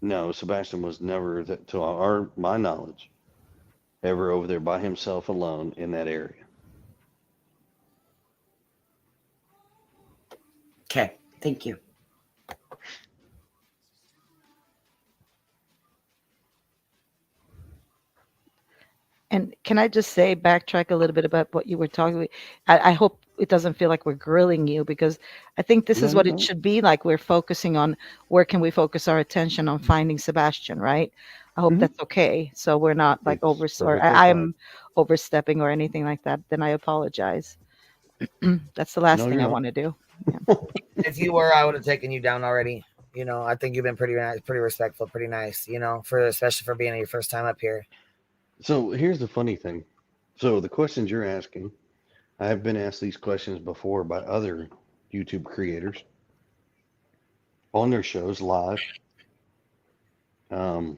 No, Sebastian was never, to my knowledge, ever over there by himself alone in that area. Okay, thank you. And can I just say, backtrack a little bit about what you were talking? I hope it doesn't feel like we're grilling you, because I think this No, is you what it don't. should be like. We're focusing on where can we focus our attention on finding Sebastian, right? I hope Hmm. that's okay. So we're not like It's or perfectly fine. I'm overstepping or anything like that. Then I apologize. That's the No, last you're thing I not. want to do. Yeah. If you were, I would have taken you down already. I think you've been pretty nice, pretty respectful, pretty nice. For especially for being your first time up here. So here's the funny thing. So the questions you're asking, I have been asked these questions before by other YouTube creators on their shows live, um,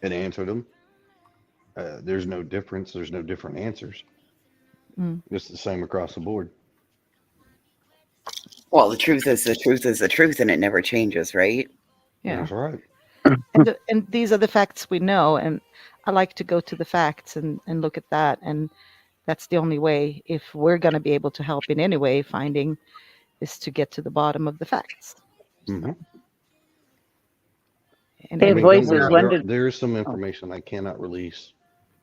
and answered them. There's no difference. There's no different answers. Mm, It's the same across the board. Well, the truth is the truth is the truth, and it never changes, right? yeah. That's right. And these are the facts we know, and I like to go to the facts and look at that, and that's the only way, if we're going to be able to help in any way finding, is to get to the bottom of the facts. Hmm. So, and I Hey, mean, don't voices, worry. when did, There is some oh, information I cannot release.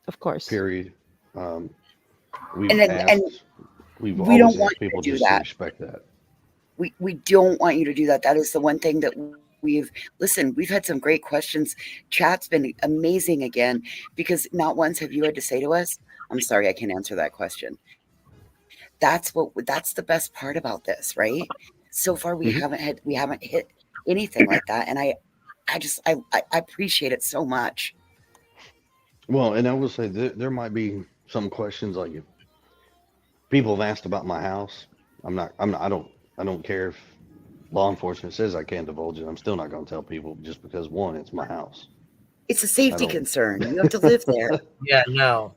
of course. Period. Um, And we've then, and asked. We've we don't always want asked you people to do just to that. respect that. We don't want you to do that. That is the one thing that we've had some great questions. Chat's been amazing again, because not once have you had to say to us, "I'm sorry, I can't answer that question." That's the best part about this, right? So far Hmm. we haven't hit anything like that, and I appreciate it so much. Well, and I will say there might be some questions like if people have asked about my house. I'm not. I don't care if law enforcement says I can't divulge it. I'm still not going to tell people just because one, it's my house. It's a I safety don't. concern. You have to live there. Yeah, no.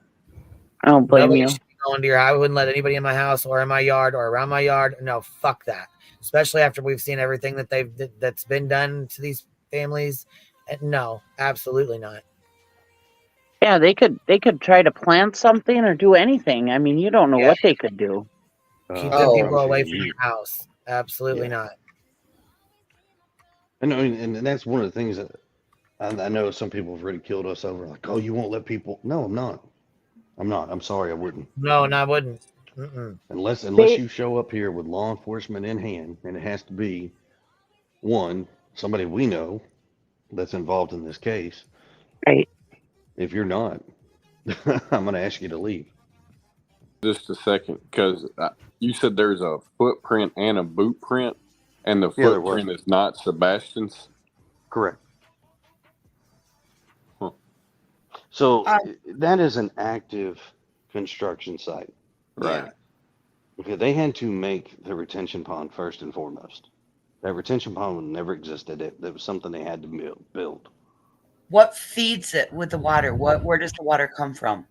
I don't blame Nobody you. should be going to your house. I wouldn't let anybody in my house or in my yard or around my yard. No, fuck that. Especially after we've seen everything that's been done to these families. No, absolutely not. Yeah, they could try to plant something or do anything. I mean, you don't know Yeah, what they could do. keep I them Oh, people promise away you, from your house. Absolutely yeah. not. And that's one of the things that I know some people have ridiculed us over, like, oh, you won't let people. No, I'm not. I'm not. I'm sorry, I wouldn't. No, and I wouldn't. Mm-mm. Unless They you show up here with law enforcement in hand, and it has to be one somebody we know that's involved in this case. right. If you're not, I'm going to ask you to leave. Just a second, because you said there's a footprint and a boot print, and the Yeah, there was. footprint is not Sebastian's. Correct. Huh. So uh, that is an active construction site. yeah. Right. Okay, they had to make the retention pond first and foremost. That retention pond never existed. That was something they had to build. What feeds it with the water? Where does the water come from?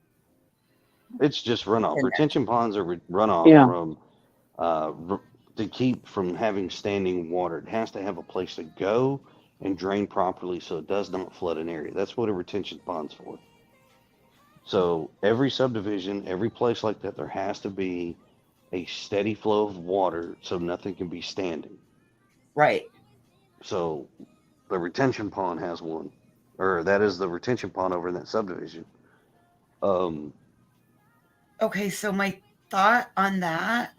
It's just runoff. In there. Retention ponds are runoff Yeah. from to keep from having standing water. It has to have a place to go and drain properly so it does not flood an area. That's what a retention pond's for. So every subdivision, every place like that, there has to be a steady flow of water so nothing can be standing. Right. So the retention pond has one, or that is the retention pond over in that subdivision. Um, Okay, so my thought on that,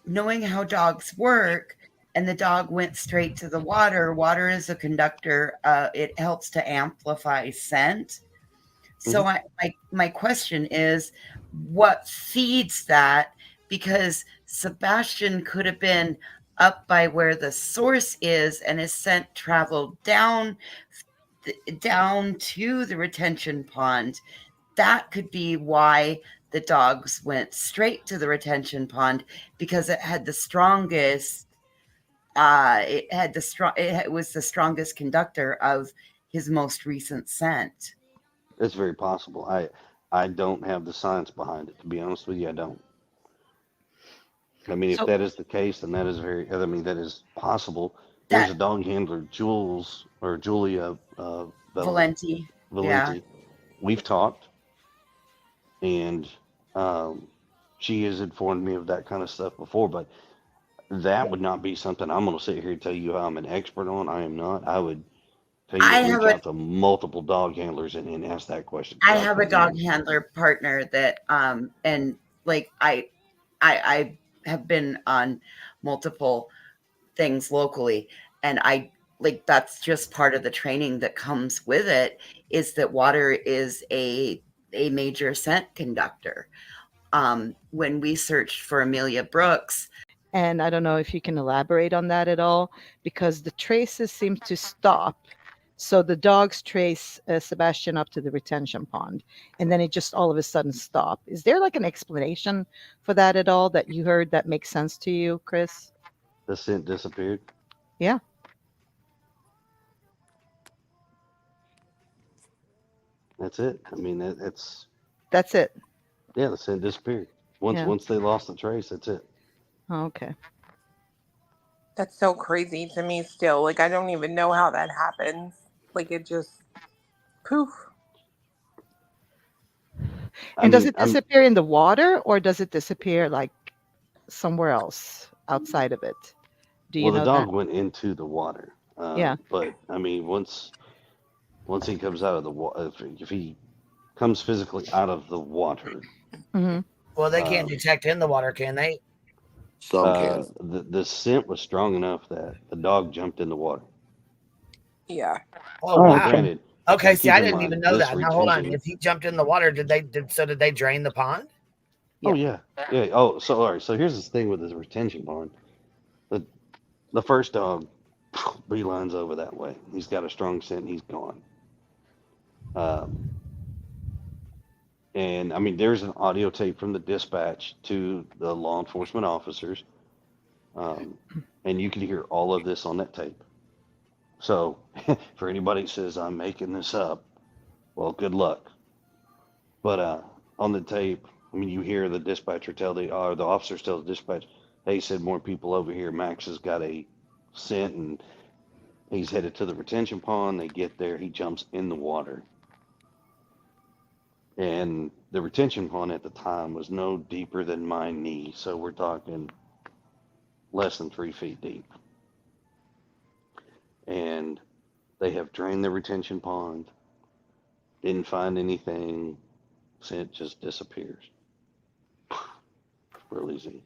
knowing how dogs work, and the dog went straight to the water. Water is a conductor. It helps to amplify scent. So mhm. my question is, what feeds that? Because Sebastian could have been up by where the source is, and his scent traveled down to the retention pond. That could be why the dogs went straight to the retention pond, because it had the strongest. It was the strongest conductor of his most recent scent. It's very possible. I don't have the science behind it, to be honest with you. I don't. I mean, if So that is the case, then that is very. I mean, that is possible. There's That a dog handler, Jules or Julia Valenti. Yeah. Valenti. We've talked, and um, she has informed me of that kind of stuff before, but that would not be something I'm going to sit here and tell you I'm an expert on. I am not. I would tell you I to have reach a out to multiple dog handlers and ask that question I because I have a couldn't dog even. handler partner that and like I have been on multiple things locally, and I like that's just part of the training that comes with it, is that water is a major scent conductor. When we searched for Amelia Brooks, And I don't know if you can elaborate on that at all, because the traces seem to stop. So the dogs trace Sebastian up to the retention pond, and then it just all of a sudden stop. Is there like an explanation for that at all that you heard that makes sense to you, Chris? The scent disappeared. Yeah. That's it. I mean, it's That's it. yeah, the scent disappeared. Yeah. Once they lost the trace, that's it. Oh, okay. That's so crazy to me still. Like, I don't even know how that happens. Like, it just poof. I And does mean, it disappear in the water, or does it disappear like somewhere else outside of it? Do you well, the know dog that? went into the water. Yeah. But I mean, once he comes out of the water, if he comes physically out of the water, Hmm. Well, they can't um, detect in the water, can they? Some can. the scent was strong enough that the dog jumped in the water. Yeah. Oh Oh, Now, wow. okay. granted, Okay, see, keep I in didn't mind even know this that. Now hold on. retention. If he jumped in the water, did they drain the pond? Oh yeah, yeah. Oh, so all right. So here's the thing with this retention pond. The first dog beelines over that way. He's got a strong scent. He's gone. Um, and I mean, there's an audio tape from the dispatch to the law enforcement officers, um, and you can hear all of this on that tape. So, for anybody that says I'm making this up, well, good luck. But on the tape, I mean, you hear the dispatcher tell the officers tell the dispatch, "Hey, said more people over here. Max has got a scent, and he's headed to the retention pond." They get there, he jumps in the water, and the retention pond at the time was no deeper than my knee, so we're talking less than 3 feet deep. And they have drained the retention pond, didn't find anything, scent just disappears. Real easy.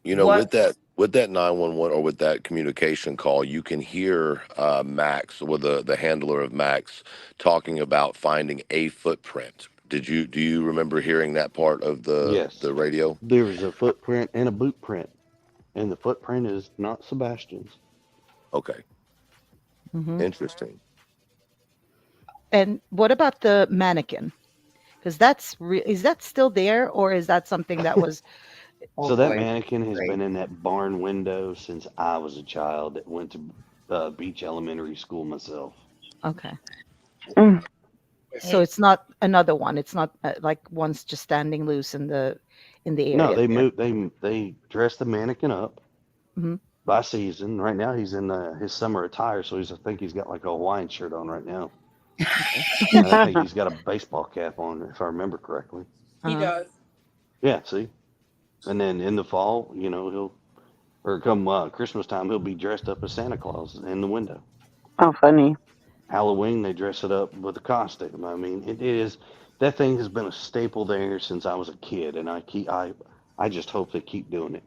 You know, What? with that 911 or with that communication call, you can hear Max, or the handler of Max, talking about finding a footprint. Do you remember hearing that part of the Yes, radio? there was a footprint and a boot print, and the footprint is not Sebastian's. Okay, Hmm. interesting. And what about the mannequin? Because is that still there, or is that something that was? oh So that boy, mannequin has right. been in that barn window since I was a child that went to Beach Elementary School myself. Okay. Mm. So it's not another one. It's not like one's just standing loose in the area. No, they there. moved. They dressed the mannequin up Mhm. by season. Right now, he's in his summer attire, so I think he's got like a Hawaiian shirt on right now, and I think he's got a baseball cap on, if I remember correctly. He Uh-huh. does. Yeah, see. And then in the fall, come Christmas time, he'll be dressed up as Santa Claus in the window. Oh, funny. Halloween, they dress it up with a costume. I mean, it is that thing has been a staple there since I was a kid, and I just hope they keep doing it.